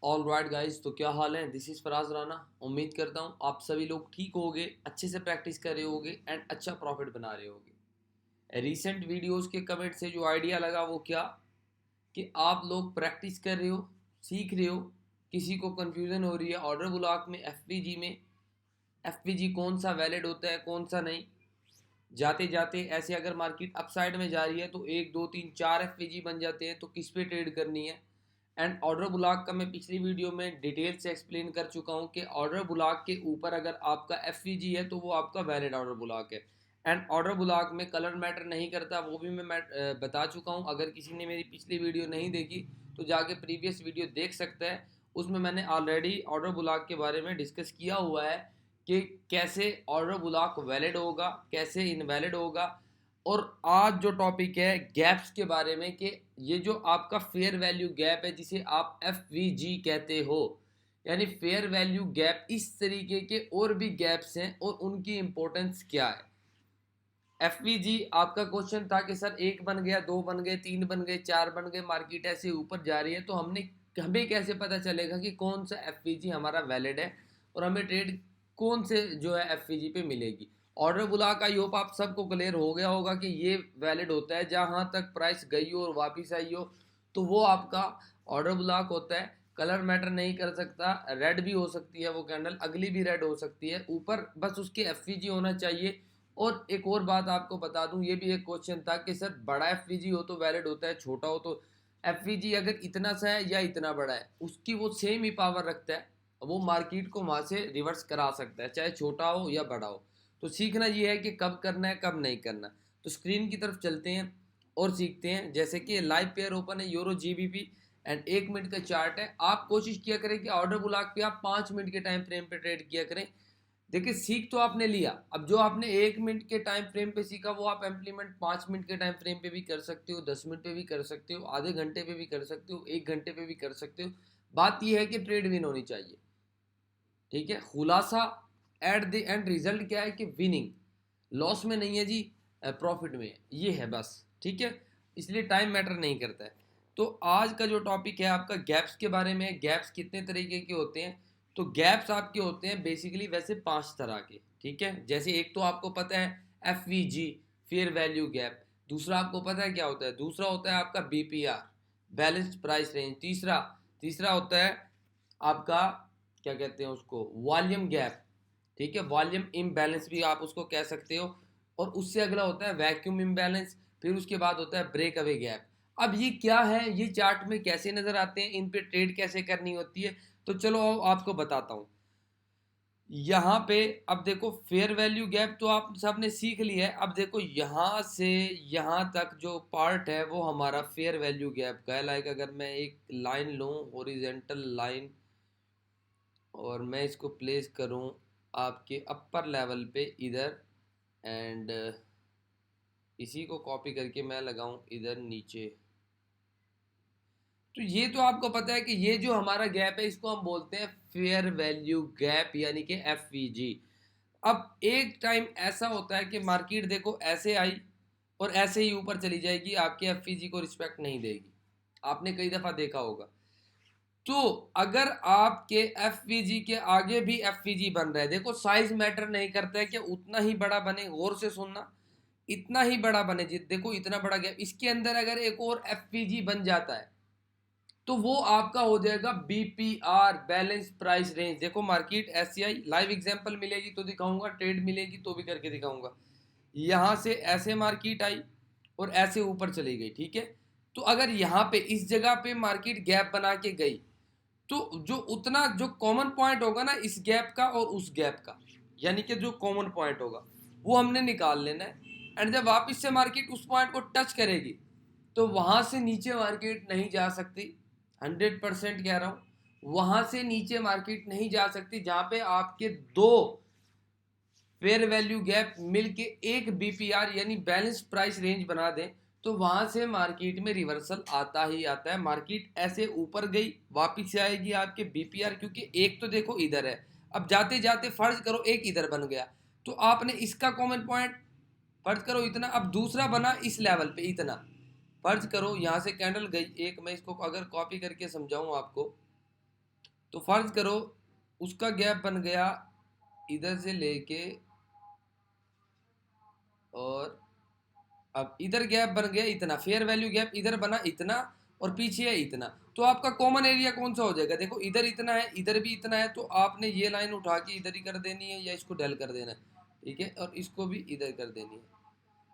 All right guys, तो क्या हाल है। This is Faraz Rana. उम्मीद करता हूँ आप सभी लोग ठीक होगे, अच्छे से प्रैक्टिस कर रहे होगे एंड अच्छा प्रॉफिट बना रहे होगे। रिसेंट वीडियोस के कमेंट से जो आइडिया लगा वो क्या कि आप लोग प्रैक्टिस कर रहे हो, सीख रहे हो, किसी को कन्फ्यूज़न हो रही है ऑर्डर ब्लॉक में, एफ कौन सा वैलिड होता है कौन सा नहीं। जाते जाते ऐसे अगर मार्केट अपसाइड में जा रही है तो एक दो तीन चार एफ बन जाते हैं, तो किस पे ट्रेड करनी है। एंड ऑर्डर ब्लॉक का मैं पिछली वीडियो में डिटेल से एक्सप्लेन कर चुका हूँ कि ऑर्डर ब्लॉक के ऊपर अगर आपका एफ है तो वो आपका वैलिड ऑर्डर ब्लॉक है। एंड ऑर्डर ब्लॉक में कलर मैटर नहीं करता, वो भी मैं बता चुका हूँ। अगर किसी ने मेरी पिछली वीडियो नहीं देखी तो जाके प्रीवियस वीडियो देख सकता है, उसमें मैंने ऑलरेडी ऑर्डर ब्लॉक के बारे में डिस्कस किया हुआ है कि कैसे ऑर्डर ब्लॉक वैलिड होगा, कैसे इनवैलिड होगा। और आज जो टॉपिक है गैप्स के बारे में, कि ये जो आपका फेयर वैल्यू गैप है जिसे आप एफ कहते हो, यानी फेयर वैल्यू गैप, इस तरीके के और भी गैप्स हैं और उनकी इंपॉर्टेंस क्या है। एफ आपका क्वेश्चन था कि सर एक बन गया, दो बन गए, तीन बन गए, चार बन गए, मार्केट ऐसे ऊपर जा रही है, तो हमें कैसे पता चलेगा कि कौन सा एफ हमारा वैलिड है और हमें ट्रेड कौन से जो है एफ पे मिलेगी। ऑर्डर ब्लॉक, आई होप आप सबको क्लियर हो गया होगा कि ये वैलिड होता है जहां तक प्राइस गई हो और वापस आई हो, तो वो आपका ऑर्डर ब्लॉक होता है। कलर मैटर नहीं कर सकता, रेड भी हो सकती है वो कैंडल, अगली भी रेड हो सकती है, ऊपर बस उसके एफ होना चाहिए। और एक और बात आपको बता दूं, ये भी एक क्वेश्चन था कि सर बड़ा एफ हो तो वैलिड होता है, छोटा हो तो। एफ अगर इतना सा है या इतना बड़ा है, उसकी वो सेम ही पावर रखता है, वो मार्केट को वहां से रिवर्स करा सकता है, चाहे छोटा हो या बड़ा हो। तो सीखना ये है कि कब करना है कब नहीं करना। तो स्क्रीन की तरफ चलते हैं और सीखते हैं। जैसे कि लाइव पेयर ओपन है यूरो जीबीपी एंड 1 मिनट का चार्ट है। आप कोशिश किया करें कि ऑर्डर ब्लॉक पे आप 5 मिनट के टाइम फ्रेम पे ट्रेड किया करें। देखिए, सीख तो आपने लिया, अब जो आपने 1 मिनट के टाइम फ्रेम पे सीखा वो आप इम्प्लीमेंट 5 मिनट के टाइम फ्रेम पे भी कर सकते हो, 10 मिनट पे भी कर सकते हो, आधे घंटे पे भी कर सकते हो, 1 घंटे पे भी कर सकते हो। बात यह है कि ट्रेड विन होनी चाहिए। ठीक है, खुलासा एट द एंड रिजल्ट क्या है कि विनिंग, लॉस में नहीं है जी, प्रॉफिट में है, ये है बस। ठीक है, इसलिए टाइम मैटर नहीं करता है। तो आज का जो टॉपिक है आपका गैप्स के बारे में। गैप्स कितने तरीके के होते हैं? तो गैप्स आपके होते हैं बेसिकली वैसे 5 तरह के। ठीक है, जैसे एक तो आपको पता है एफ फेयर वैल्यू गैप। दूसरा आपको पता है क्या होता है? दूसरा होता है आपका BPR, बैलेंस्ड प्राइस रेंज। तीसरा तीसरा होता है आपका, क्या कहते हैं उसको, वॉल्यूम गैप। ठीक है, वॉल्यूम इम्बैलेंस भी आप उसको कह सकते हो। और उससे अगला होता है वैक्यूम इम्बैलेंस। फिर उसके बाद होता है ब्रेक अवे गैप। अब ये क्या है, ये चार्ट में कैसे नजर आते हैं, इन पे ट्रेड कैसे करनी होती है, तो चलो आपको बताता हूँ। यहाँ पे अब देखो, फेयर वैल्यू गैप तो आप सबने सीख लिया है। अब देखो यहाँ से यहाँ तक जो पार्ट है वो हमारा फेयर वैल्यू गैप का है। लाइक अगर मैं एक लाइन लूँ, हॉरिजेंटल लाइन, और मैं इसको प्लेस करूं आपके अपर लेवल पे इधर, एंड इसी को कॉपी करके मैं लगाऊं इधर नीचे, तो ये तो आपको पता है कि ये जो हमारा गैप है इसको हम बोलते हैं फेयर वैल्यू गैप, यानी कि एफ अब एक टाइम ऐसा होता है कि मार्केट देखो ऐसे आई और ऐसे ही ऊपर चली जाएगी, आपके एफ को रिस्पेक्ट नहीं देगी। आपने कई दफ़ा देखा होगा। तो अगर आपके एफ के आगे भी एफ बन रहा है, देखो साइज मैटर नहीं करता है कि उतना ही बड़ा बने, गौर से सुनना, इतना ही बड़ा बने जी। देखो इतना बड़ा गैप, इसके अंदर अगर एक और एफ बन जाता है तो वो आपका हो जाएगा BPR, बैलेंस प्राइस रेंज। देखो मार्केट ऐसी आई, लाइव एग्जांपल मिलेगी तो दिखाऊंगा, ट्रेड मिलेगी तो भी करके दिखाऊंगा। यहाँ से ऐसे मार्केट आई और ऐसे ऊपर चली गई। ठीक है, तो अगर यहाँ पे इस जगह पे मार्केट गैप बना के गई, तो जो उतना जो कॉमन पॉइंट होगा ना इस गैप का और उस गैप का, यानी कि जो कॉमन पॉइंट होगा वो हमने निकाल लेना है। एंड जब वापस से मार्केट उस पॉइंट को टच करेगी तो वहां से नीचे मार्केट नहीं जा सकती। 100% कह रहा हूं, वहां से नीचे मार्केट नहीं जा सकती जहां पे आपके दो फेयर वैल्यू गैप मिलके एक BPR यानी बैलेंस प्राइस रेंज बना दें, तो वहां से मार्केट में रिवर्सल आता ही आता है। मार्केट ऐसे ऊपर गई, वापिस से आएगी आपके BPR, क्योंकि एक तो देखो इधर है, अब जाते जाते फर्ज करो एक इधर बन गया, तो आपने इसका कॉमन पॉइंट फर्ज करो इतना, अब दूसरा बना इस लेवल पे इतना, फर्ज करो यहाँ से कैंडल गई एक, मैं इसको अगर कॉपी करके समझाऊं आपको, तो फर्ज करो उसका गैप बन गया इधर से लेके, और अब इधर गैप बन गया इतना, फेयर वैल्यू गैप इधर बना इतना और पीछे है इतना, तो आपका कॉमन एरिया कौन सा हो जाएगा? देखो इधर इतना है, इधर भी इतना है, तो आपने ये लाइन उठा के इधर ही कर देनी है या इसको डेल कर देना है, ठीक है, और इसको भी इधर कर देनी है,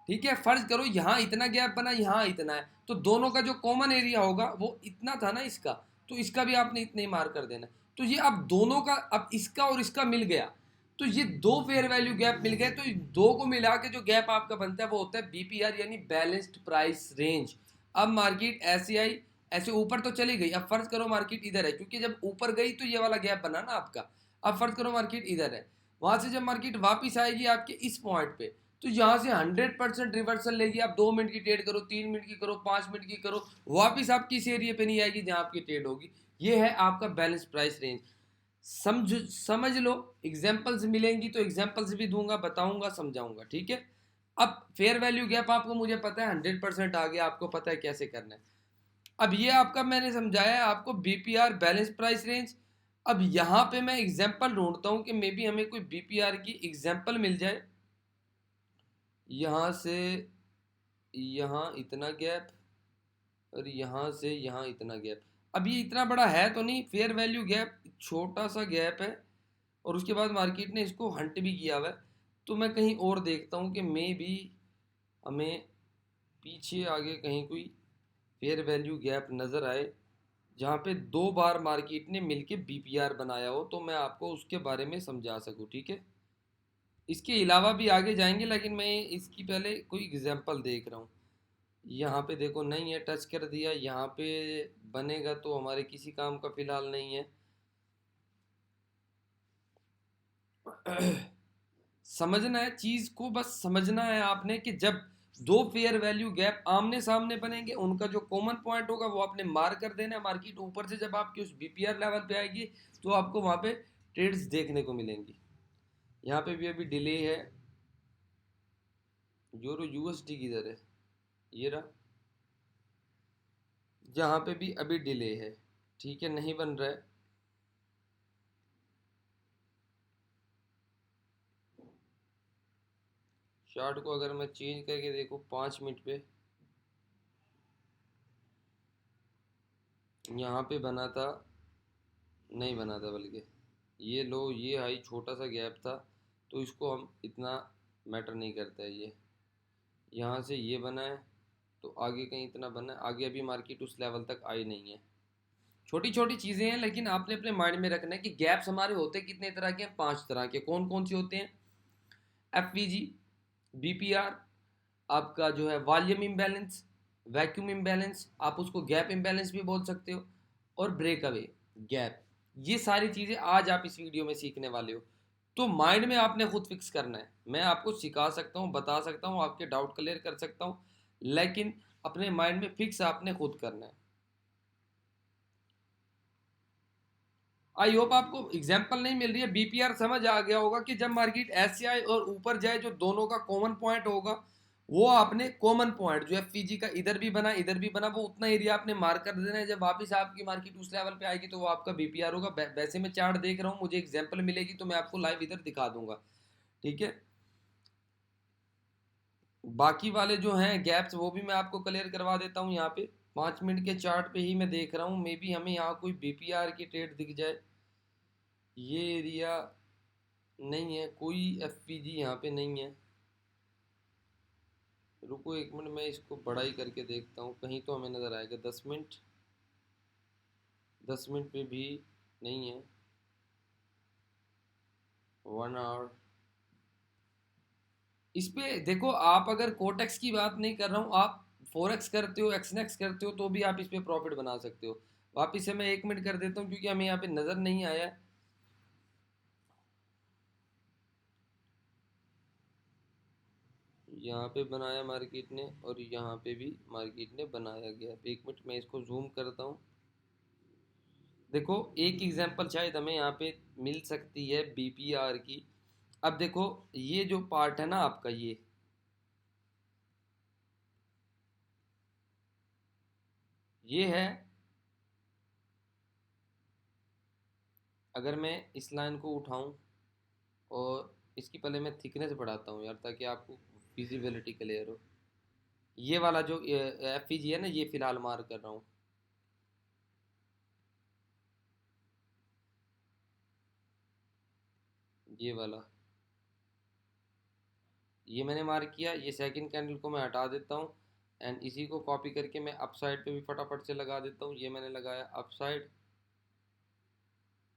ठीक है। फर्ज करो यहाँ इतना गैप बना, यहाँ इतना है, तो दोनों का जो कॉमन एरिया होगा वो इतना था ना इसका, तो इसका भी आपने इतने ही मार कर देना। तो ये अब दोनों का, अब इसका और इसका मिल गया, तो ये दो फेयर वैल्यू गैप मिल गए, तो दो को मिला के जो गैप आपका बनता है वो होता है बीपीआर, यानी बैलेंस्ड प्राइस रेंज। अब मार्केट ऐसे आई, ऐसे ऊपर तो चली गई, अब फर्ज करो मार्केट इधर है, क्योंकि जब ऊपर गई तो ये वाला गैप बना ना आपका। अब फर्ज करो मार्केट इधर है, वहां से जब मार्केट वापिस आएगी आपके इस पॉइंट पे, तो यहाँ से 100% रिवर्सल लेगी। आप 2 मिनट की ट्रेड करो, 3 मिनट की करो, 5 मिनट की करो, वापिस आपकी इस एरिया पे नहीं आएगी जहाँ आपकी ट्रेड होगी। ये है आपका बैलेंस प्राइस रेंज। समझ लो, एग्जांपल्स मिलेंगी तो एग्जांपल्स भी दूंगा, बताऊंगा, समझाऊंगा, ठीक है। अब फेयर वैल्यू गैप आपको, मुझे पता है 100% आ गया, आपको पता है कैसे करना है। अब ये आपका मैंने समझाया है आपको बीपीआर, बैलेंस प्राइस रेंज। अब यहाँ पे मैं एग्जांपल ढूंढता हूँ कि मे बी हमें कोई बीपीआर की एग्जांपल मिल जाए। यहाँ से यहाँ इतना गैप और यहाँ से यहाँ इतना गैप। अब ये इतना बड़ा है तो नहीं, फेयर वैल्यू गैप छोटा सा गैप है, और उसके बाद मार्केट ने इसको हंट भी किया हुआ है। तो मैं कहीं और देखता हूँ कि मे भी हमें पीछे आगे कहीं कोई फेयर वैल्यू गैप नज़र आए जहाँ पे 2 बार मार्केट ने मिलके बीपीआर बनाया हो, तो मैं आपको उसके बारे में समझा सकूँ, ठीक है। इसके अलावा भी आगे जाएंगे, लेकिन मैं इसकी पहले कोई एग्जांपल देख रहा हूँ। यहाँ पे देखो नहीं है, टच कर दिया, यहाँ पे बनेगा तो हमारे किसी काम का फिलहाल नहीं है। समझना है चीज को, बस समझना है आपने कि जब दो फेयर वैल्यू गैप आमने सामने बनेंगे, उनका जो कॉमन पॉइंट होगा वो आपने मार कर देना है। मार्केट ऊपर से जब आपकी उस बीपीआर लेवल पे आएगी तो आपको वहां पे ट्रेड्स देखने को मिलेंगी। यहाँ पे भी अभी डिले है। यूरो यूएसडी किधर है? ये रहा, जहाँ पे भी अभी डिले है, ठीक है, नहीं बन रहा है। चार्ट को अगर मैं चेंज करके देखूँ 5 मिनट पे, यहाँ पे बना था, नहीं बना था, बल्कि ये लो, ये हाई छोटा सा गैप था, तो इसको हम इतना मैटर नहीं करता है। ये यहाँ से ये बना है, तो आगे कहीं इतना बना है, आगे अभी मार्केट उस लेवल तक आई नहीं है। छोटी छोटी चीज़ें हैं, लेकिन आपने अपने माइंड में रखना है कि गैप्स हमारे होते कितने तरह के हैं? 5 तरह के। कौन कौन से होते हैं? एफवीजी, बीपीआर, आपका जो है वॉल्यूम इम्बैलेंस, वैक्यूम इम्बैलेंस, आप उसको गैप इम्बैलेंस भी बोल सकते हो, और ब्रेक अवे गैप। ये सारी चीज़ें आज आप इस वीडियो में सीखने वाले हो। तो माइंड में आपने खुद फिक्स करना है। मैं आपको सिखा सकता हूँ, बता सकता हूँ, आपके डाउट क्लियर कर सकता हूँ, लेकिन अपने माइंड में फिक्स आपने खुद करना है। आई होप आपको एग्जाम्पल नहीं मिल रही है, बीपीआर समझ आ गया होगा कि जब मार्केट ऐसे आए और ऊपर जाए, जो दोनों का कॉमन पॉइंट होगा वो आपने कॉमन पॉइंट जो एफपीजी का इधर भी बना इधर भी बना, वो उतना एरिया आपने मार कर देना है। जब वापस आपकी मार्केट उस लेवल पे आएगी तो वो आपका बीपीआर होगा। वैसे मैं चार्ट देख रहा हूँ, मुझे एग्जाम्पल मिलेगी तो मैं आपको लाइव इधर दिखा दूंगा, ठीक है। बाकी वाले जो हैं गैप्स वो भी मैं आपको क्लियर करवा देता हूँ। यहाँ पे 5 मिनट के चार्ट पे ही मैं देख रहा हूँ, मे बी हमें यहाँ कोई बीपीआर की ट्रेड दिख जाए। ये एरिया नहीं है, कोई एफपीजी यहाँ पे नहीं है। रुको 1 मिनट, मैं इसको बड़ा ही करके देखता हूँ, कहीं तो हमें नज़र आएगा। 10 मिनट, 10 मिनट पे भी नहीं है। 1 आवर, इस पे देखो, आप अगर कोटेक्स की बात नहीं कर रहा हूँ, आप फोरेक्स करते हो, एक्सनेक्स करते हो, तो भी आप इस पे प्रॉफिट बना सकते हो। वापिस से मैं 1 मिनट कर देता हूँ क्योंकि हमें यहाँ पे नज़र नहीं आया। यहाँ पे बनाया मार्केट ने और यहाँ पे भी मार्केट ने बनाया गया। 1 मिनट मैं इसको जूम करता हूँ। देखो एक एग्जांपल शायद हमें यहाँ पे मिल सकती है बीपीआर की। अब देखो ये जो पार्ट है ना आपका, ये है अगर मैं इस लाइन को उठाऊं और इसकी पहले मैं थिकनेस बढ़ाता हूँ यार, ताकि आपको विजिबिलिटी क्लियर हो। ये वाला जो एफ है ना, ये फिलहाल मार्क कर रहा हूँ। ये वाला, ये मैंने मार्क किया। ये सेकंड कैंडल को मैं हटा देता हूँ एंड इसी को कॉपी करके मैं अप साइड पे भी फटाफट से लगा देता हूँ। ये मैंने लगाया अप साइड।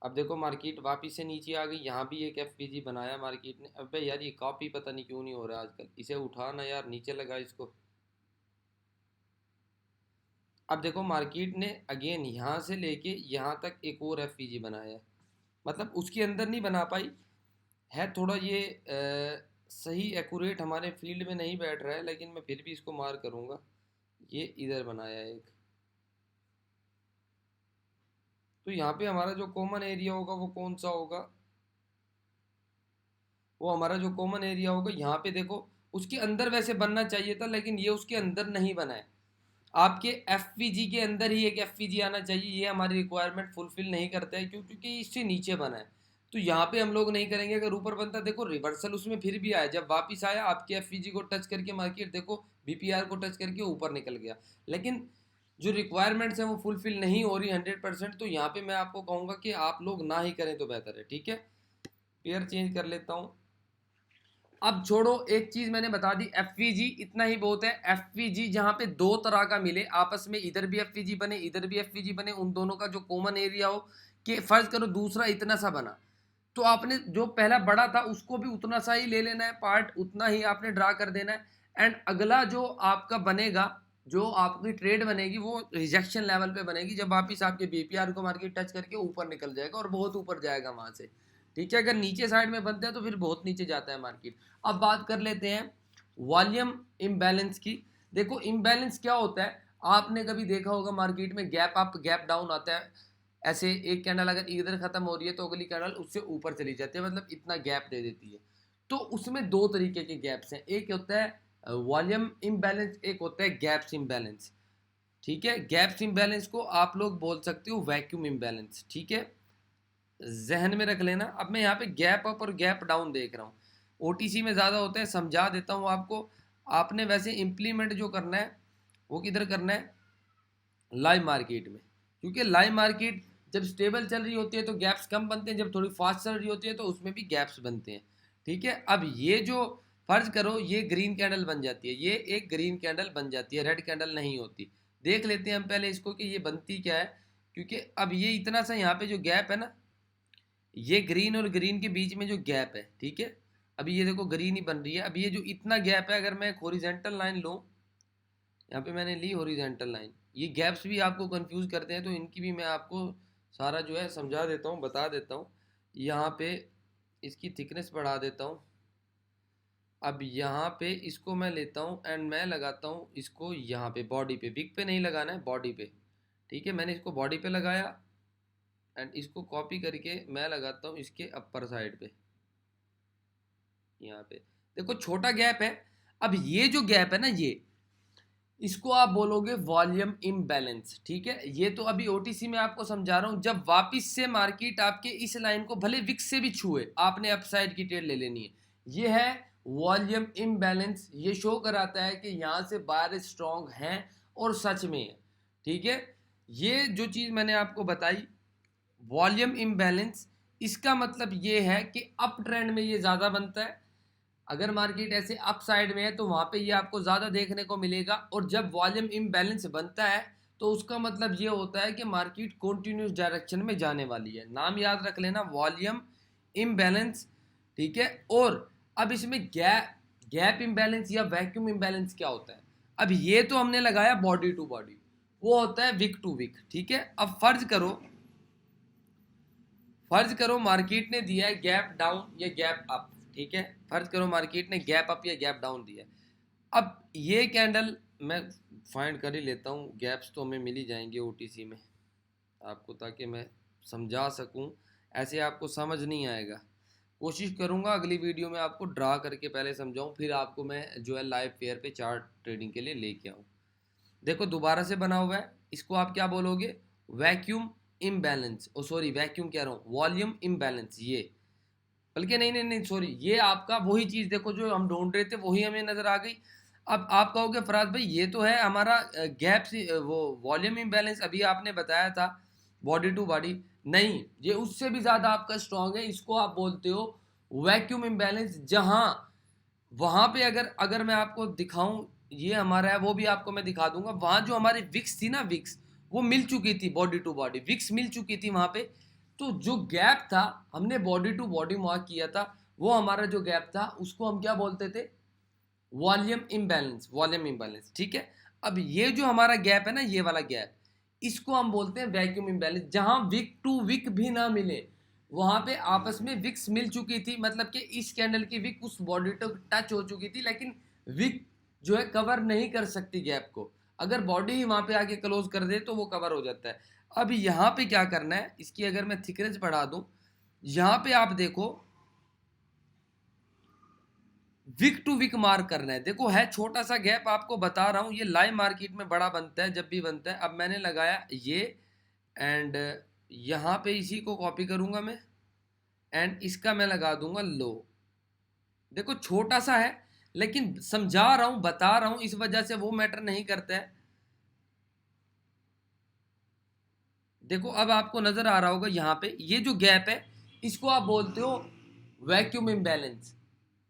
अब देखो मार्केट वापिस से नीचे आ गई। यहाँ भी एक एफ बनाया मार्केट ने। अबे यार ये कॉपी पता नहीं क्यों नहीं हो रहा आजकल। इसे उठाना यार, नीचे लगा इसको। अब देखो मार्केट ने अगेन यहाँ से लेके यहाँ तक एक और एफ बनाया है। मतलब उसके अंदर नहीं बना पाई है। थोड़ा ये सही एक्यूरेट हमारे फील्ड में नहीं बैठ रहा है, लेकिन मैं फिर भी इसको मार करूँगा। ये इधर बनाया है एक। तो यहाँ पे हमारा जो कॉमन एरिया होगा वो कौन सा होगा? वो हमारा जो कॉमन एरिया होगा यहाँ पे देखो, उसके अंदर वैसे बनना चाहिए था, लेकिन ये उसके अंदर नहीं बना है। आपके एफ के अंदर ही एक एफ आना चाहिए। ये हमारी रिक्वायरमेंट फुलफिल नहीं करता है, क्यों? क्योंकि इससे नीचे बना है। तो यहाँ पे हम लोग नहीं करेंगे। अगर ऊपर बनता, देखो रिवर्सल उसमें फिर भी आया। जब वापस आया आपके एफ को टच करके मार्केट देखो बीपीआर को टच करके ऊपर निकल गया, लेकिन जो रिक्वायरमेंट्स हैं वो फुलफिल नहीं हो रही 100%। तो यहाँ पे मैं आपको कहूँगा कि आप लोग ना ही करें तो बेहतर है। ठीक है, पेयर चेंज कर लेता हूँ। अब छोड़ो, एक चीज मैंने बता दी, एफ इतना ही बहुत है। एफ जहां पे दो तरह का मिले आपस में, इधर भी एफ बने इधर भी एफ बने, उन दोनों का जो कॉमन एरिया हो, कि फर्ज करो दूसरा इतना सा बना, तो आपने जो पहला बड़ा था उसको भी उतना सा ही ले लेना है, पार्ट उतना ही आपने ड्रा कर देना है। एंड अगला जो आपका बनेगा, जो आपकी ट्रेड बनेगी, वो रिजेक्शन लेवल पे बनेगी, जब वापिस आपके बीपीआर को मार्केट टच करके ऊपर निकल जाएगा और बहुत ऊपर जाएगा वहां से। ठीक है, अगर नीचे साइड में बनते हैं तो फिर बहुत नीचे जाता है मार्केट। अब बात कर लेते हैं वॉल्यूम इम्बैलेंस की। देखो इम्बैलेंस क्या होता है, आपने कभी देखा होगा मार्केट में गैप अप गैप डाउन आता है। ऐसे एक कैंडल अगर इधर खत्म हो रही है तो अगली कैंडल उससे ऊपर चली जाती है, मतलब इतना गैप दे देती है। तो उसमें दो तरीके के गैप्स हैं, एक होता है वॉल्यूम इम्बैलेंस, एक होता है गैप्स इम्बैलेंस। ठीक है, गैप्स इम्बैलेंस को आप लोग बोल सकते हो वैक्यूम इम्बैलेंस। ठीक है, जहन में रख लेना। अब मैं यहाँ पे गैप अप और गैप डाउन देख रहा हूँ, ओटीसी में ज़्यादा होते हैं, समझा देता हूँ आपको। आपने वैसे इम्प्लीमेंट जो करना है वो किधर करना है? लाइव मार्केट में। क्योंकि लाइव मार्केट जब स्टेबल चल रही होती है तो गैप्स कम बनते हैं, जब थोड़ी फास्ट चल रही होती है तो उसमें भी गैप्स बनते हैं। ठीक है, अब ये जो फर्ज करो ये ग्रीन कैंडल बन जाती है, ये एक ग्रीन कैंडल बन जाती है, रेड कैंडल नहीं होती। देख लेते हैं हम पहले इसको कि ये बनती क्या है। क्योंकि अब ये इतना सा यहाँ पे जो गैप है ना, ये ग्रीन और ग्रीन के बीच में जो गैप है, ठीक है, अभी ये देखो ग्रीन ही बन रही है। अब ये जो इतना गैप है, अगर मैं एक हॉरिजॉन्टल लाइन लूँ, यहाँ पे मैंने ली हॉरिजॉन्टल लाइन, ये गैप्स भी आपको कंफ्यूज करते हैं, तो इनकी भी मैं आपको सारा जो है समझा देता हूँ, बता देता हूँ। यहाँ पे इसकी थिकनेस बढ़ा देता हूँ। अब यहाँ पे इसको मैं लेता हूँ एंड मैं लगाता हूँ इसको यहाँ पे बॉडी पे, विक पे नहीं लगाना है, बॉडी पे। ठीक है, मैंने इसको बॉडी पे लगाया एंड इसको कॉपी करके मैं लगाता हूँ इसके अपर साइड पे। यहाँ पे देखो छोटा गैप है। अब ये जो गैप है ना, ये इसको आप बोलोगे वॉल्यूम इम्बैलेंस। ठीक है, ये तो अभी ओटीसी में आपको समझा रहा हूं। जब वापिस से मार्केट आपके इस लाइन को भले विक्स से भी छुए, आपने अपसाइड की ट्रेड ले लेनी है। ये है वॉल्यूम इम्बैलेंस। ये शो कराता है कि यहां से बायर स्ट्रॉन्ग हैं और सच में है। ठीक है, ये जो चीज मैंने आपको बताई वॉल्यूम इम्बैलेंस, इसका मतलब ये है कि अप ट्रेंड में ये ज़्यादा बनता है। अगर मार्केट ऐसे अप साइड में है तो वहाँ पे ये आपको ज़्यादा देखने को मिलेगा। और जब वॉल्यूम इम्बैलेंस बनता है तो उसका मतलब ये होता है कि मार्केट कॉन्टिन्यूस डायरेक्शन में जाने वाली है। नाम याद रख लेना, वॉल्यूम इम्बैलेंस। ठीक है, और अब इसमें गैप इम्बैलेंस या वैक्यूम इम्बैलेंस क्या होता है? अब ये तो हमने लगाया बॉडी टू बॉडी, वो होता है विक टू विक। ठीक है, अब फर्ज करो मार्केट ने दिया है गैप डाउन या गैप अप। ठीक है, फर्ज करो मार्केट ने गैप अप या गैप डाउन दिया है। अब ये कैंडल मैं फाइंड कर ही लेता हूँ, गैप्स तो हमें मिल ही जाएंगे ओटीसी में आपको, ताकि मैं समझा सकूँ। ऐसे आपको समझ नहीं आएगा। कोशिश करूँगा अगली वीडियो में आपको ड्रा करके पहले समझाऊँ, फिर आपको मैं जो है लाइव फेयर पे चार्ट ट्रेडिंग के लिए लेके आऊँ। देखो दोबारा से बना हुआ है, इसको आप क्या बोलोगे? वैक्यूम इम्बैलेंस, ओ सॉरी वैक्यूम कह रहा हूँ, वॉल्यूम इम्बैलेंस, ये बल्कि नहीं नहीं नहीं सॉरी, ये आपका वही चीज़ देखो जो हम ढूंढ रहे थे वही हमें नज़र आ गई। अब आप कहोगे फराज भाई ये तो है हमारा गैप वो वॉल्यूम इम्बैलेंस अभी आपने बताया था बॉडी टू बॉडी, नहीं ये उससे भी ज़्यादा आपका स्ट्रॉन्ग है, इसको आप बोलते हो वैक्यूम इम्बैलेंस। जहाँ वहाँ पे अगर अगर मैं आपको दिखाऊं, ये हमारा है वो भी आपको मैं दिखा दूंगा, वहाँ जो हमारी विक्स थी ना, विक्स वो मिल चुकी थी बॉडी टू बॉडी, विक्स मिल चुकी थी वहाँ पे। तो जो गैप था हमने बॉडी टू बॉडी मार्क किया था, वो हमारा जो गैप था उसको हम क्या बोलते थे, वॉल्यूम इम्बैलेंस, वॉल्यूम इम्बैलेंस, ठीक है। अब ये जो हमारा गैप है ना, ये वाला गैप, इसको हम बोलते हैं वैक्यूम इम्बैलेंस। जहां विक टू विक भी ना मिले, वहां पे आपस में विक्स मिल चुकी थी, मतलब कि इस कैंडल की विक उस बॉडी तक टच हो चुकी थी, लेकिन विक जो है कवर नहीं कर सकती गैप को। अगर बॉडी ही वहां पे आके क्लोज कर दे तो वो कवर हो जाता है। अब यहाँ पे क्या करना है, इसकी अगर मैं थिकनेस बढ़ा दूं, यहाँ पे आप देखो विक टू विक मार्क करना है। देखो है छोटा सा गैप, आपको बता रहा हूँ, ये लाइव मार्केट में बड़ा बनता है जब भी बनता है। अब मैंने लगाया ये, एंड यहाँ पे इसी को कॉपी करूँगा मैं, एंड इसका मैं लगा दूंगा लो। देखो छोटा सा है लेकिन समझा रहा हूँ, बता रहा हूँ, इस वजह से वो मैटर नहीं करता है। देखो अब आपको नजर आ रहा होगा यहाँ पे ये जो गैप है, इसको आप बोलते हो वैक्यूम इम्बैलेंस।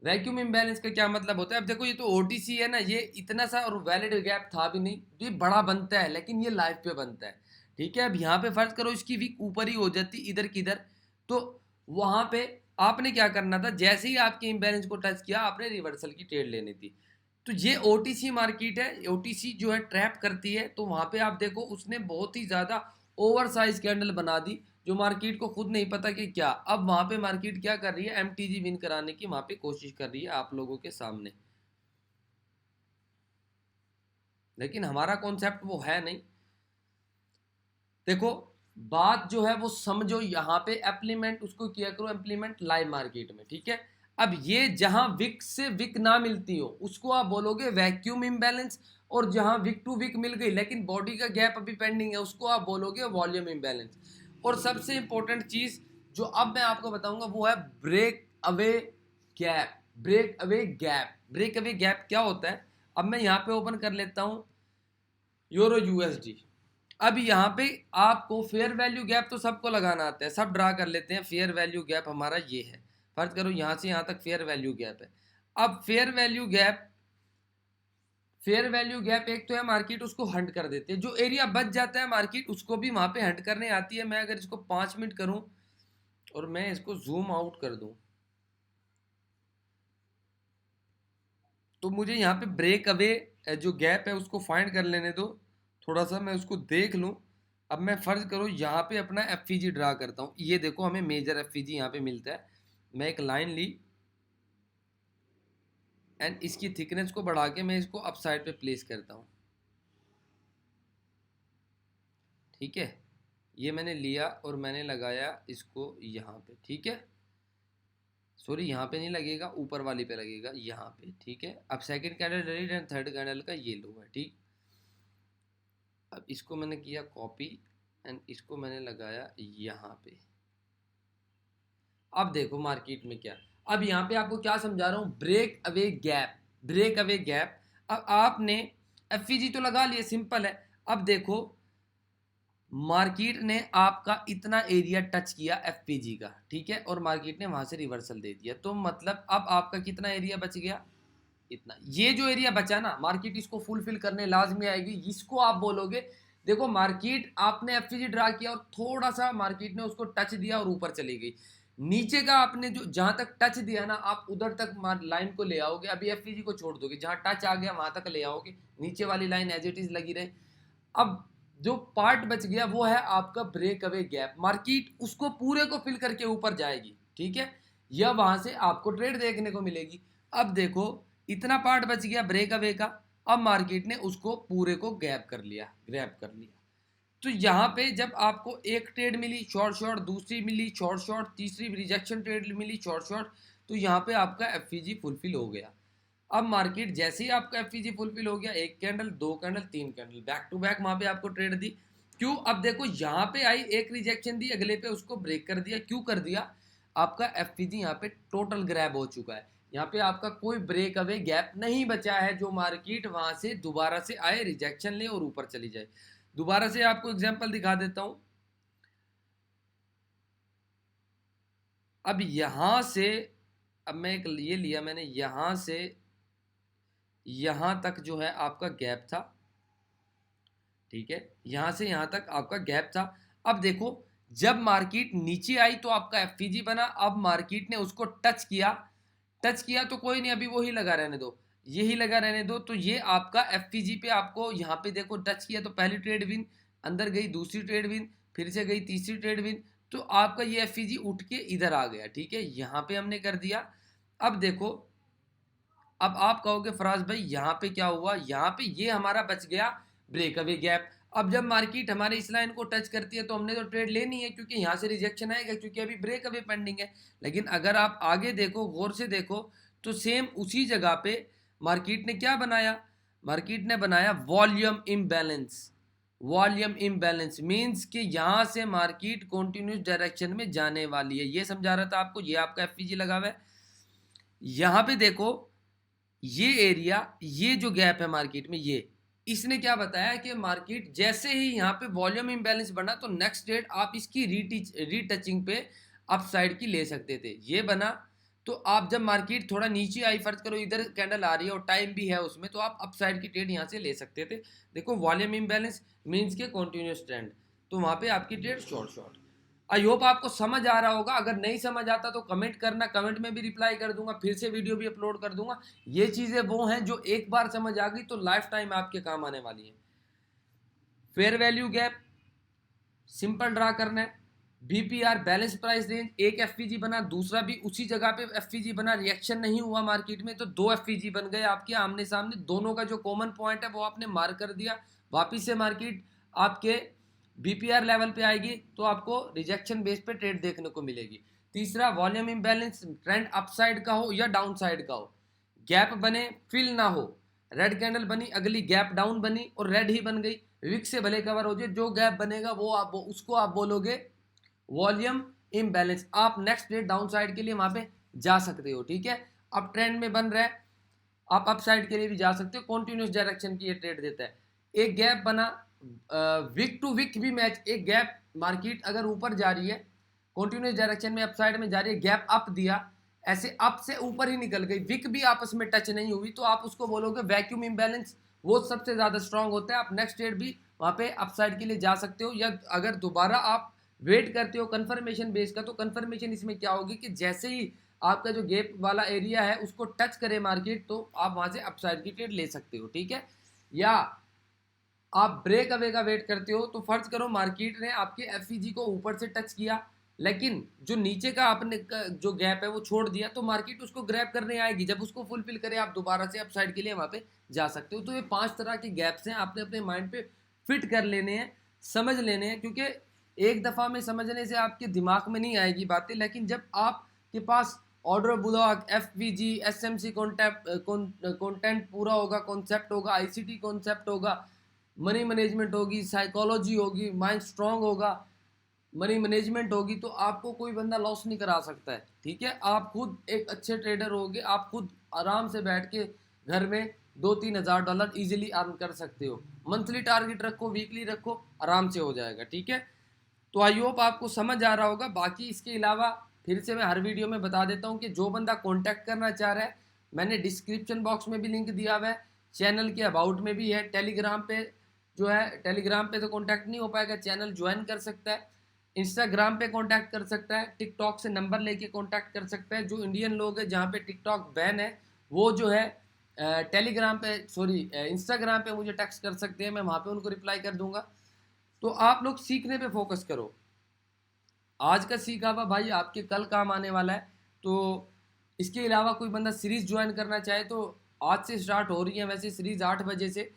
वैक्यूम इम्बैलेंस का क्या मतलब होता है, अब देखो ये तो ओटीसी है ना, ये इतना सा और वैलिड गैप था भी नहीं, तो ये बड़ा बनता है लेकिन ये लाइफ पे बनता है, ठीक है। अब यहाँ पे फर्ज करो इसकी वीक ऊपर ही हो जाती इधर की इधर, तो वहां पे आपने क्या करना था, जैसे ही आपके इम्बैलेंस को टच किया आपने रिवर्सल की ट्रेड लेनी थी। तो ये ओटीसी मार्केट है, ओटीसी जो है ट्रैप करती है, तो वहां पे आप देखो उसने बहुत ही ज्यादा ओवर साइज कैंडल बना दी, जो मार्केट को खुद नहीं पता कि क्या। अब वहां पे मार्केट क्या कर रही है, एमटीजी विन कराने की वहां पे कोशिश कर रही है आप लोगों के सामने, लेकिन हमारा कॉन्सेप्ट वो है नहीं। देखो बात जो है वो समझो, यहाँ पे एप्लीमेंट उसको किया करो, एप्लीमेंट लाइव मार्केट में, ठीक है। अब ये जहां विक से विक ना मिलती हो उसको आप बोलोगे वैक्यूम इम्बैलेंस, और जहां विक टू विक मिल गई लेकिन बॉडी का गैप अभी पेंडिंग है उसको आप बोलोगे वॉल्यूम इम्बैलेंस। और सबसे इंपॉर्टेंट चीज जो अब मैं आपको बताऊंगा वो है break away gap. Break away gap, break away gap क्या होता है, अब मैं यहाँ पे ओपन कर लेता हूँ यूरो यूएसडी। अब यहाँ पे आपको फेयर वैल्यू गैप तो सबको लगाना आता है, सब ड्रा कर लेते हैं। फेयर वैल्यू गैप हमारा ये है, फर्ज करो यहाँ से यहाँ तक फेयर वैल्यू गैप है। अब fair value gap, fair value gap एक तो है मार्केट उसको हंट कर देती है, जो एरिया बच जाता है मार्केट उसको भी वहां पे हंट करने आती है। मैं अगर इसको 5 मिनट करूं और मैं इसको जूम आउट कर दूं, तो मुझे यहाँ पे ब्रेक अवे जो गैप है उसको फाइंड कर लेने दो, थोड़ा सा मैं उसको देख लूँ। अब मैं फर्ज करो यहाँ पे अपना एफ ड्रा करता हूँ, ये देखो हमें मेजर एफ यहाँ पे मिलता है। मैं एक लाइन ली एंड इसकी थिकनेस को बढ़ा के मैं इसको अप साइड पे प्लेस करता हूँ, ठीक है। ये मैंने लिया और मैंने लगाया इसको यहाँ पे, ठीक है। सॉरी यहाँ पे नहीं लगेगा, ऊपर वाली पे लगेगा यहाँ पे, ठीक है। अब second candle red and third candle का ये लो है, ठीक। अब इसको मैंने किया कॉपी एंड इसको मैंने लगाया यहाँ पे। अब देखो मार्केट में क्या, अब यहाँ पे आपको क्या समझा रहा हूँ, break away gap, break away gap. अब आपने एफ तो लगा लिया, सिंपल है। अब देखो मार्केट ने आपका इतना एरिया टच किया एफ का, ठीक है, और मार्केट ने वहां से रिवर्सल दे दिया, तो मतलब अब आपका कितना एरिया बच गया, इतना। ये जो एरिया बचा ना मार्केट इसको फुलफिल करने लाजमी आएगी, इसको आप बोलोगे। देखो मार्केट आपने एफ ड्रा किया और थोड़ा सा मार्केट ने उसको टच दिया और ऊपर चली गई, नीचे का आपने जो जहां तक टच दिया ना आप उधर तक लाइन को ले आओगे, अभी एफ को छोड़ दोगे, जहां टच आ गया वहां तक ले आओगे, नीचे वाली लाइन एज इट इज लगी रहे। अब जो पार्ट बच गया वो है आपका ब्रेक अवे गैप, मार्केट उसको पूरे को फिल करके ऊपर जाएगी, ठीक है, या वहां से आपको ट्रेड देखने को मिलेगी। अब देखो इतना पार्ट बच गया ब्रेक अवे का, अब मार्केट ने उसको पूरे को गैप कर लिया, ग्रैप कर लिया। तो यहाँ पे जब आपको एक ट्रेड मिली शॉर्ट शॉर्ट, दूसरी मिली शॉर्ट शॉर्ट, तीसरी रिजेक्शन ट्रेड मिली शॉर्ट शॉर्ट, तो यहाँ पे आपका एफ फुलफिल हो गया। अब मार्केट जैसे ही आपका एफ फुलफिल हो गया, एक कैंडल, दो कैंडल, तीन कैंडल बैक टू बैक वहां पे आपको ट्रेड दी, क्यों? अब देखो यहाँ पे आई, एक रिजेक्शन दी, अगले पे उसको ब्रेक कर दिया। क्यों कर दिया? आपका एफपीजी यहाँ पे टोटल ग्रैब हो चुका है। यहाँ पे आपका कोई ब्रेक अवे गैप नहीं बचा है जो मार्केट वहां से दोबारा से आए, रिजेक्शन ले और ऊपर चली जाए। दोबारा से आपको एग्जांपल दिखा देता हूं। अब यहां से, अब मैं एक ये लिया मैंने, यहां से यहां तक जो है आपका गैप था, ठीक है, यहां से यहां तक आपका गैप था। अब देखो, जब मार्केट नीचे आई तो आपका एफपीजी बना। अब मार्केट ने उसको टच किया तो कोई नहीं, अभी वही लगा रहने दो, यही लगा रहने दो। तो ये आपका एफपीजी पे आपको यहाँ पे देखो टच किया तो पहली ट्रेड विन, अंदर गई दूसरी ट्रेड विन, फिर से गई तीसरी ट्रेड विन, तो आपका ये एफपीजी उठ के इधर आ गया, ठीक है, यहाँ पे हमने कर दिया। अब देखो, अब आप कहोगे फराज भाई यहाँ पे क्या हुआ? यहाँ पे ये हमारा बच गया ब्रेकअवे गैप। अब जब मार्केट हमारे इस लाइन को टच करती है तो हमने तो ट्रेड लेनी है, क्योंकि यहाँ से रिजेक्शन आएगा, क्योंकि अभी ब्रेकअवे पेंडिंग है। लेकिन अगर आप आगे देखो, गौर से देखो, तो सेम उसी जगह पे मार्केट ने क्या बनाया? मार्केट ने बनाया volume imbalance. Volume imbalance means कि यहाँ से मार्केट कॉन्टिन्यूस डायरेक्शन में जाने वाली है। ये समझा रहा था आपको। ये आपका एफपीजी लगा हुआ है। यहाँ पे देखो, ये एरिया, ये जो गैप है मार्केट में, ये इसने क्या बताया कि मार्केट जैसे ही यहाँ पे वॉल्यूम इम्बैलेंस बना तो नेक्स्ट ट्रेड आप इसकी रीटचिंग पे अपसाइड की ले सकते थे। ये बना तो आप जब मार्केट थोड़ा नीचे आई, फर्ज करो इधर कैंडल आ रही है और टाइम भी है उसमें, तो आप अपसाइड की ट्रेड यहाँ से ले सकते थे। देखो, वॉल्यूम इम्बैलेंस मीन्स के कॉन्टिन्यूस ट्रेंड, तो वहाँ पे आपकी trade short short. I hope आपको समझ आ रहा होगा। अगर नहीं समझ आता तो कमेंट करना, कमेंट में भी रिप्लाई कर दूंगा, फिर से वीडियो भी अपलोड कर दूंगा। ये चीज़ें वो हैं जो एक बार समझ आ गई तो लाइफ टाइम आपके काम आने वाली हैं। Fair value gap simple draw करना है। बीपीआर बैलेंस प्राइस रेंज, एक एफपीजी बना, दूसरा भी उसी जगह पे एफपीजी बना, रिएक्शन नहीं हुआ मार्केट में तो दो एफपीजी बन गए आपके आमने सामने। दोनों का जो कॉमन पॉइंट है वो आपने मार्क कर दिया। वापिस से मार्केट आपके बीपीआर लेवल पे आएगी तो आपको रिजेक्शन बेस पे ट्रेड देखने को मिलेगी। तीसरा, वॉल्यूम इम्बैलेंस, ट्रेंड अपसाइड का हो या डाउन साइड का हो, गैप बने, फिल ना हो, रेड कैंडल बनी, अगली गैप डाउन बनी और रेड ही बन गई, विक से भले कवर हो जाए, जो गैप बनेगा वो उसको आप बोलोगे वॉल्यूम इम्बैलेंस। आप नेक्स्ट डे डाउन साइड के लिए वहां पे जा सकते हो, ठीक है। अब ट्रेंड में बन रहा है, आप अप साइड के लिए भी जा सकते हो। कॉन्टिन्यूस डायरेक्शन की ये ट्रेड देता है। एक गैप बना, विक टू विक भी मैच, एक गैप, मार्केट अगर ऊपर जा रही है कॉन्टिन्यूस डायरेक्शन में, अप साइड में जा रही है, गैप अप दिया, ऐसे अप से ऊपर ही निकल गई, विक भी आपस में टच नहीं हुई, तो आप उसको बोलोगे वैक्यूम इम्बैलेंस। वो सबसे ज्यादा स्ट्रांग होता है। आप नेक्स्ट ट्रेड भी वहां पे अपसाइड के लिए जा सकते हो, या अगर दोबारा आप वेट करते हो कंफर्मेशन बेस का, तो कंफर्मेशन इसमें क्या होगी कि जैसे ही आपका जो गैप वाला एरिया है उसको टच करे मार्केट, तो आप वहां से अपसाइड की ट्रेड ले सकते हो, ठीक है। या आप ब्रेक अवे का वेट करते हो, तो फर्ज करो मार्केट ने आपके एफईजी को ऊपर से टच किया, लेकिन जो नीचे का आपने जो गैप है वो छोड़ दिया, तो मार्केट उसको ग्रैब करने आएगी। जब उसको फुलफिल करे, आप दोबारा से अपसाइड के लिए वहां पे जा सकते हो। तो ये 5 तरह के गैप्स हैं, आपने अपने माइंड पे फिट कर लेने हैं, समझ लेने हैं, क्योंकि एक दफ़ा में समझने से आपके दिमाग में नहीं आएगी बातें, लेकिन जब आपके पास order block, FVG, SMC content पूरा होगा, कॉन्सेप्ट होगा, आईसीटी कॉन्सेप्ट होगा, मनी मैनेजमेंट होगी, साइकोलॉजी होगी, माइंड स्ट्रांग होगा, मनी मैनेजमेंट होगी, तो आपको कोई बंदा लॉस नहीं करा सकता है, ठीक है। आप खुद एक अच्छे ट्रेडर होगे, आप खुद आराम से बैठ के घर में 2-3 हज़ार डॉलर इजीली अर्न कर सकते हो। मंथली टारगेट रखो, वीकली रखो, आराम से हो जाएगा, ठीक है। तो आई होप आपको समझ आ रहा होगा। बाकी इसके अलावा फिर से मैं हर वीडियो में बता देता हूँ कि जो बंदा कॉन्टैक्ट करना चाह रहा है, मैंने डिस्क्रिप्शन बॉक्स में भी लिंक दिया हुआ है, चैनल के अबाउट में भी है, टेलीग्राम पे जो है, टेलीग्राम पे तो कॉन्टैक्ट नहीं हो पाएगा, चैनल ज्वाइन कर सकता है, इंस्टाग्राम पे कॉन्टैक्ट कर सकता है, टिकटॉक से नंबर लेके कॉन्टैक्ट कर सकता है। जो इंडियन लोग हैं जहाँ पे टिकटॉक बैन है, वो जो है टेलीग्राम पे, सॉरी इंस्टाग्राम पे मुझे टेक्स्ट कर सकते हैं, मैं वहाँ पे उनको रिप्लाई कर दूंगा। तो आप लोग सीखने पे फोकस करो। आज का सीखा हुआ भाई आपके कल काम आने वाला है। तो इसके अलावा कोई बंदा सीरीज़ ज्वाइन करना चाहे तो आज से स्टार्ट हो रही है वैसे सीरीज़, 8 बजे से।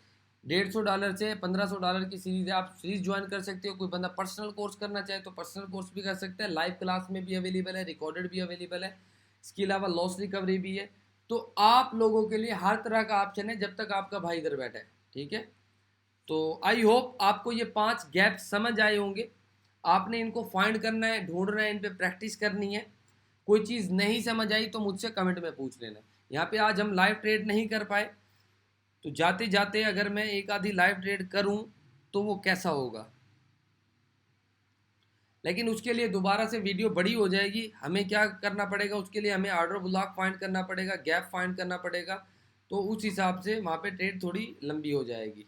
$150 से $1500 की सीरीज़ है, आप सीरीज़ ज्वाइन कर सकते हो। कोई बंदा पर्सनल कोर्स करना चाहे तो पर्सनल कोर्स भी कर सकता है, लाइव क्लास में भी अवेलेबल है, रिकॉर्डेड भी अवेलेबल है। इसके अलावा लॉस रिकवरी भी है। तो आप लोगों के लिए हर तरह का ऑप्शन है जब तक आपका भाई इधर बैठा है, ठीक है। तो आई होप आपको ये 5 गैप समझ आए होंगे। आपने इनको फाइंड करना है, ढूंढना है, इन पे प्रैक्टिस करनी है। कोई चीज़ नहीं समझ आई तो मुझसे कमेंट में पूछ लेना। यहाँ पे आज हम लाइव ट्रेड नहीं कर पाए, तो जाते जाते अगर मैं एक आधी लाइव ट्रेड करूं तो वो कैसा होगा, लेकिन उसके लिए दोबारा से वीडियो बड़ी हो जाएगी। हमें क्या करना पड़ेगा, उसके लिए हमें ऑर्डर ब्लॉक फाइंड करना पड़ेगा, गैप फाइंड करना पड़ेगा, तो उस हिसाब से वहाँ पे ट्रेड थोड़ी लंबी हो जाएगी।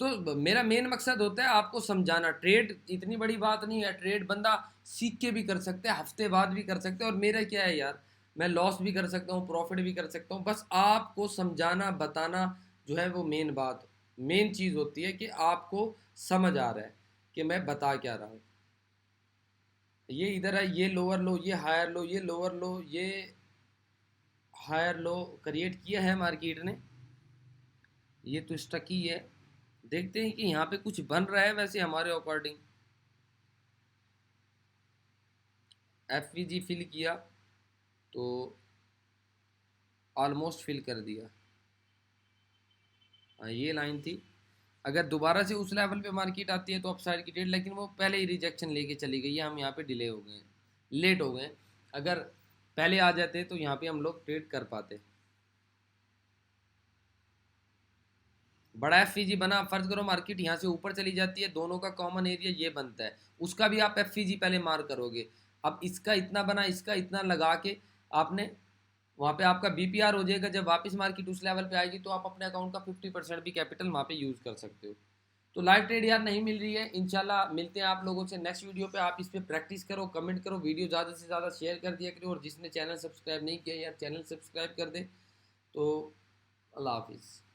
तो मेरा मेन मकसद होता है आपको समझाना। ट्रेड इतनी बड़ी बात नहीं है, ट्रेड बंदा सीख के भी कर सकता है, हफ्ते बाद भी कर सकता है। और मेरा क्या है यार, मैं लॉस भी कर सकता हूँ, प्रॉफिट भी कर सकता हूँ। बस आपको समझाना, बताना जो है वो मेन बात, मेन चीज़ होती है कि आपको समझ आ रहा है कि मैं बता क्या रहा हूँ। ये इधर है, ये लोअर लो, ये हायर लो, ये लोअर लो, ये हायर लो क्रिएट किया है मार्केट ने। ये तो स्टक ही है। देखते हैं कि यहाँ पे कुछ बन रहा है वैसे हमारे अकॉर्डिंग। एफवीजी फिल किया तो ऑलमोस्ट फिल कर दिया। हाँ, ये लाइन थी। अगर दोबारा से उस लेवल पे मार्केट आती है तो अपसाइड की ट्रेड, लेकिन वो पहले ही रिजेक्शन लेके चली गई है। हम यहाँ पे डिले हो गए, लेट हो गए। अगर पहले आ जाते तो यहाँ पे हम लोग ट्रेड कर पाते। बड़ा एफवीजी बना, फर्ज करो मार्केट यहाँ से ऊपर चली जाती है, दोनों का कॉमन एरिया ये बनता है, उसका भी आप एफवीजी पहले मार करोगे। अब इसका इतना बना, इसका इतना लगा के आपने वहाँ पे आपका बीपीआर हो जाएगा। जब वापस मार्केट उस लेवल पे आएगी तो आप अपने अकाउंट का 50% भी कैपिटल वहाँ पे यूज़ कर सकते हो। तो लाइव ट्रेड यार नहीं मिल रही है। इंशाल्लाह मिलते हैं आप लोगों से नेक्स्ट वीडियो पे। आप इस पर प्रैक्टिस करो, कमेंट करो, वीडियो ज़्यादा से ज़्यादा शेयर कर दिया करो। और जिसने चैनल सब्सक्राइब नहीं किया यार चैनल सब्सक्राइब कर दे। तो अल्लाह हाफिज़।